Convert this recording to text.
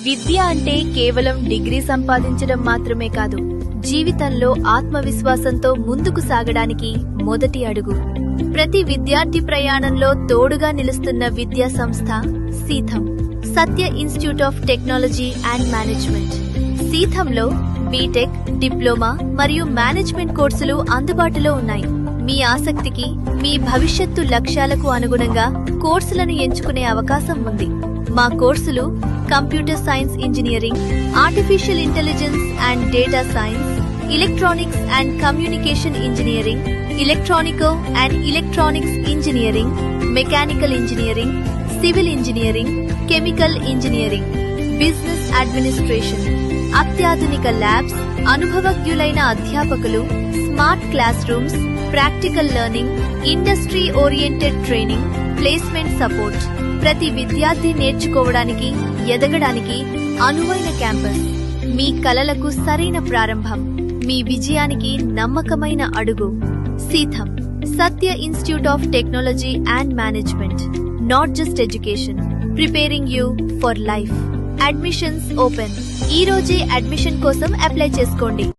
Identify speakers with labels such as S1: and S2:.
S1: విద్య అంటే కేవలం డిగ్రీ సంపాదించడం మాత్రమే కాదు, జీవితంలో ఆత్మవిశ్వాసంతో ముందుకు సాగడానికి మొదటి అడుగు. ప్రతి విద్యార్థి ప్రయాణంలో తోడుగా నిలుస్తున్న విద్యా సంస్థ SITAM, Satya institute of technology and management. సీథంలో బీటెక్, డిప్లొమా మరియు మేనేజ్మెంట్ కోర్సులు అందుబాటులో ఉన్నాయి. మీ ఆసక్తికి, మీ భవిష్యత్తు లక్ష్యాలకు అనుగుణంగా కోర్సులను ఎంచుకునే అవకాశం ఉంది. మా కోర్సులు computer science engineering, artificial intelligence and data science, electronics and communication engineering, electronical and electronics engineering, mechanical engineering, civil engineering, chemical engineering, business administration, అత్యాధునిక ల్యాబ్స్, అనుభవజ్ఞులైన అధ్యాపకులు, smart class rooms, practical learning, industry oriented training, placement support. ప్రతి విద్యార్థి నేర్చుకోవడానికి, ఎదగడానికి అనువైన campus. మీ కలలకు సరైన ప్రారంభం, మీ విజయానికి నమ్మకమైన అడుగు. SITAM, Satya institute of technology and management. Not just education, preparing you for life. Admissions open. ఈ రోజే అడ్మిషన్ కోసం అప్లై చేసుకోండి.